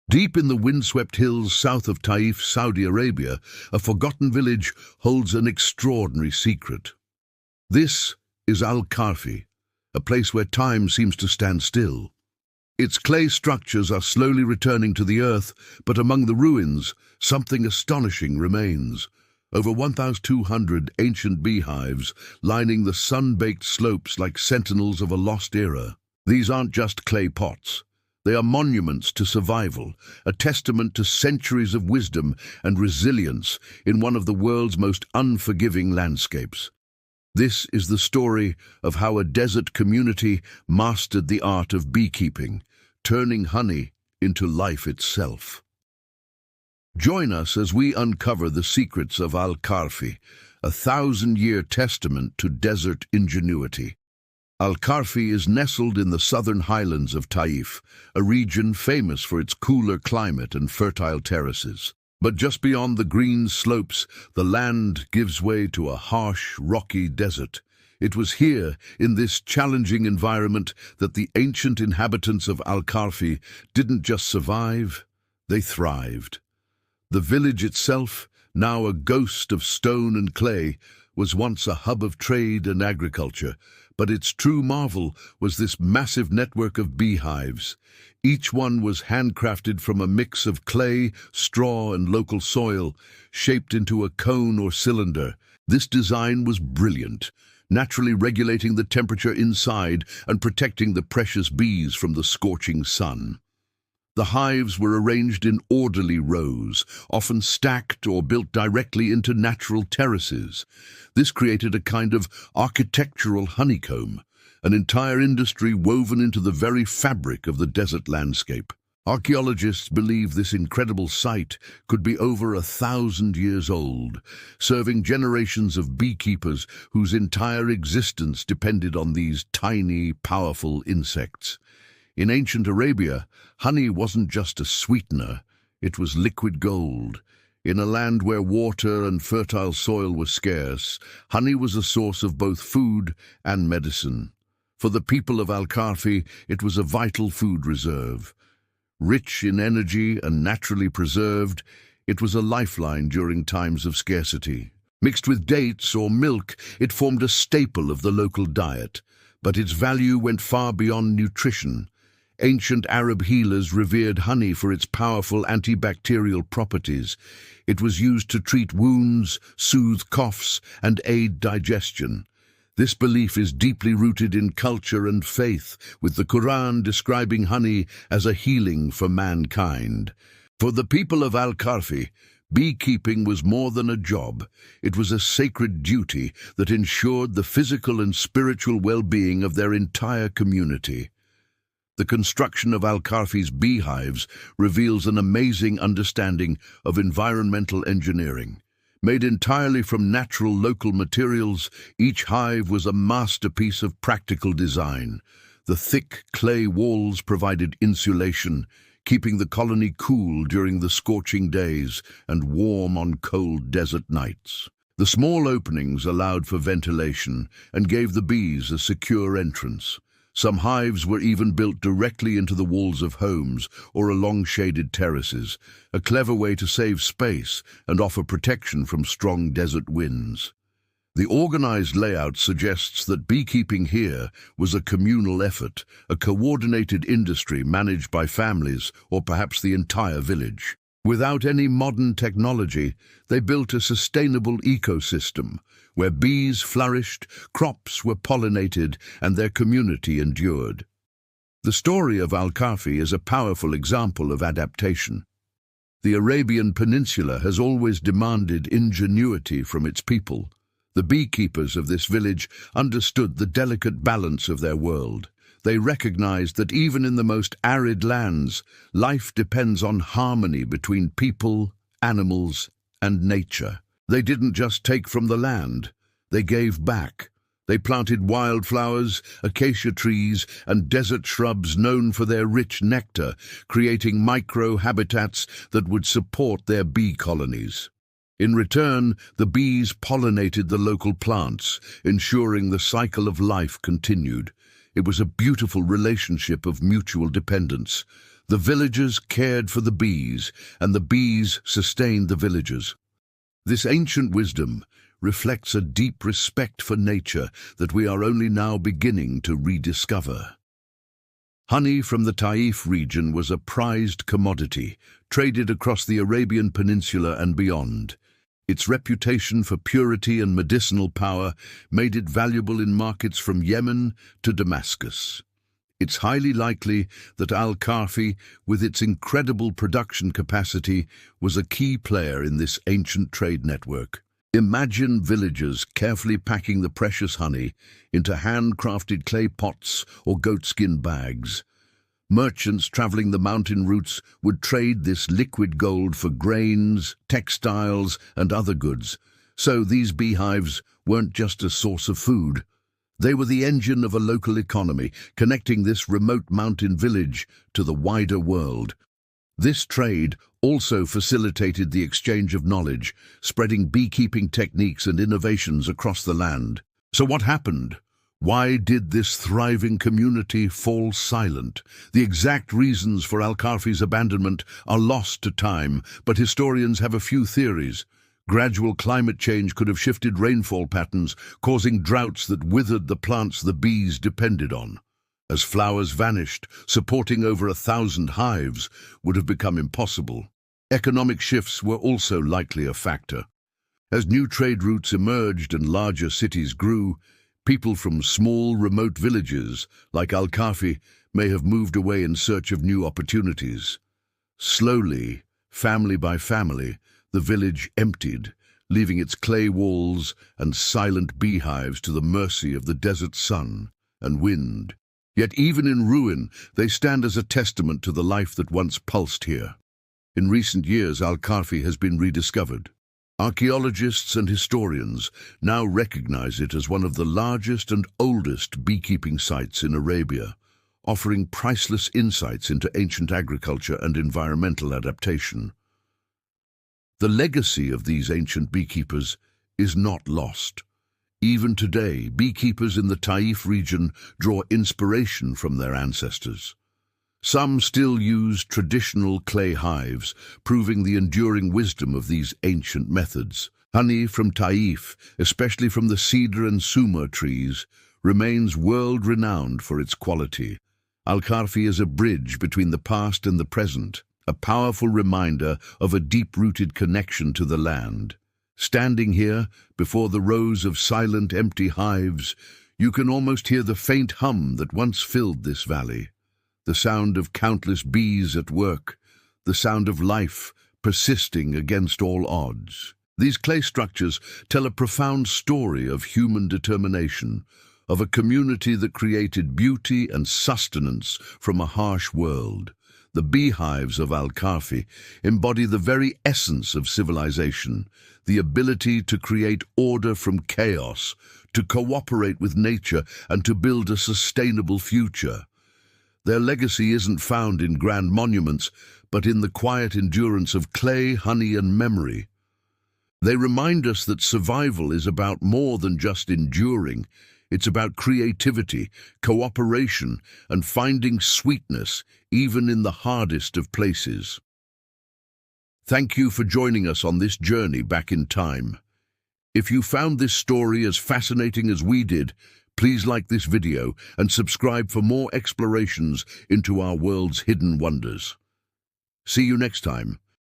Deep in the windswept hills south of Taif, Saudi Arabia, a forgotten village holds an extraordinary secret. This is Al-Karfi, a place where time seems to stand still. Its clay structures are slowly returning to the earth, but among the ruins, something astonishing remains. Over 1,200 ancient beehives lining the sun-baked slopes like sentinels of a lost era. These aren't just clay pots. They are monuments to survival, a testament to centuries of wisdom and resilience in one of the world's most unforgiving landscapes. This is the story of how a desert community mastered the art of beekeeping, turning honey into life itself. Join us as we uncover the secrets of Al-Karfi, a 1,000-year testament to desert ingenuity. Al-Karfi is nestled in the southern highlands of Taif, a region famous for its cooler climate and fertile terraces. But just beyond the green slopes, the land gives way to a harsh, rocky desert. It was here, in this challenging environment, that the ancient inhabitants of Al-Karfi didn't just survive, they thrived. The village itself, now a ghost of stone and clay, was once a hub of trade and agriculture, but its true marvel was this massive network of beehives. Each one was handcrafted from a mix of clay, straw, and local soil, shaped into a cone or cylinder. This design was brilliant, naturally regulating the temperature inside and protecting the precious bees from the scorching sun. The hives were arranged in orderly rows, often stacked or built directly into natural terraces. This created a kind of architectural honeycomb, an entire industry woven into the very fabric of the desert landscape. Archaeologists believe this incredible site could be over 1,000 years old, serving generations of beekeepers whose entire existence depended on these tiny, powerful insects. In ancient Arabia, honey wasn't just a sweetener, it was liquid gold. In a land where water and fertile soil were scarce, honey was a source of both food and medicine. For the people of Al-Karfi, it was a vital food reserve. Rich in energy and naturally preserved, it was a lifeline during times of scarcity. Mixed with dates or milk, it formed a staple of the local diet, but its value went far beyond nutrition. Ancient Arab healers revered honey for its powerful antibacterial properties. It was used to treat wounds, soothe coughs, and aid digestion. This belief is deeply rooted in culture and faith, with the Quran describing honey as a healing for mankind. For the people of Al-Karfi, beekeeping was more than a job. It was a sacred duty that ensured the physical and spiritual well-being of their entire community. The construction of Al-Karfi's beehives reveals an amazing understanding of environmental engineering. Made entirely from natural local materials, each hive was a masterpiece of practical design. The thick clay walls provided insulation, keeping the colony cool during the scorching days and warm on cold desert nights. The small openings allowed for ventilation and gave the bees a secure entrance. Some hives were even built directly into the walls of homes or along shaded terraces, a clever way to save space and offer protection from strong desert winds. The organized layout suggests that beekeeping here was a communal effort, a coordinated industry managed by families or perhaps the entire village. Without any modern technology, they built a sustainable ecosystem where bees flourished, crops were pollinated, and their community endured. The story of Al-Karfi is a powerful example of adaptation. The Arabian Peninsula has always demanded ingenuity from its people. The beekeepers of this village understood the delicate balance of their world. They recognized that even in the most arid lands, life depends on harmony between people, animals, and nature. They didn't just take from the land, they gave back. They planted wildflowers, acacia trees, and desert shrubs known for their rich nectar, creating micro-habitats that would support their bee colonies. In return, the bees pollinated the local plants, ensuring the cycle of life continued. It was a beautiful relationship of mutual dependence. The villagers cared for the bees, and the bees sustained the villagers. This ancient wisdom reflects a deep respect for nature that we are only now beginning to rediscover. Honey from the Taif region was a prized commodity, traded across the Arabian Peninsula and beyond. Its reputation for purity and medicinal power made it valuable in markets from Yemen to Damascus. It's highly likely that Al-Karfi, with its incredible production capacity, was a key player in this ancient trade network. Imagine villagers carefully packing the precious honey into handcrafted clay pots or goatskin bags. Merchants traveling the mountain routes would trade this liquid gold for grains, textiles, and other goods. So these beehives weren't just a source of food. They were the engine of a local economy, connecting this remote mountain village to the wider world. This trade also facilitated the exchange of knowledge, spreading beekeeping techniques and innovations across the land. So what happened? Why did this thriving community fall silent? The exact reasons for Al-Karfi's abandonment are lost to time, but historians have a few theories. Gradual climate change could have shifted rainfall patterns, causing droughts that withered the plants the bees depended on. As flowers vanished, supporting over 1,000 hives would have become impossible. Economic shifts were also likely a factor. As new trade routes emerged and larger cities grew, people from small, remote villages, like Al-Karfi, may have moved away in search of new opportunities. Slowly, family by family, the village emptied, leaving its clay walls and silent beehives to the mercy of the desert sun and wind. Yet even in ruin, they stand as a testament to the life that once pulsed here. In recent years, Al-Karfi has been rediscovered. Archaeologists and historians now recognize it as one of the largest and oldest beekeeping sites in Arabia, offering priceless insights into ancient agriculture and environmental adaptation. The legacy of these ancient beekeepers is not lost. Even today, beekeepers in the Taif region draw inspiration from their ancestors. Some still use traditional clay hives, proving the enduring wisdom of these ancient methods. Honey from Taif, especially from the cedar and sumur trees, remains world-renowned for its quality. Al-Karfi is a bridge between the past and the present, a powerful reminder of a deep-rooted connection to the land. Standing here, before the rows of silent, empty hives, you can almost hear the faint hum that once filled this valley. The sound of countless bees at work, the sound of life persisting against all odds. These clay structures tell a profound story of human determination, of a community that created beauty and sustenance from a harsh world. The beehives of Al-Karfi embody the very essence of civilization, the ability to create order from chaos, to cooperate with nature, and to build a sustainable future. Their legacy isn't found in grand monuments, but in the quiet endurance of clay, honey, and memory. They remind us that survival is about more than just enduring. It's about creativity, cooperation, and finding sweetness even in the hardest of places. Thank you for joining us on this journey back in time. If you found this story as fascinating as we did, please like this video and subscribe for more explorations into our world's hidden wonders. See you next time.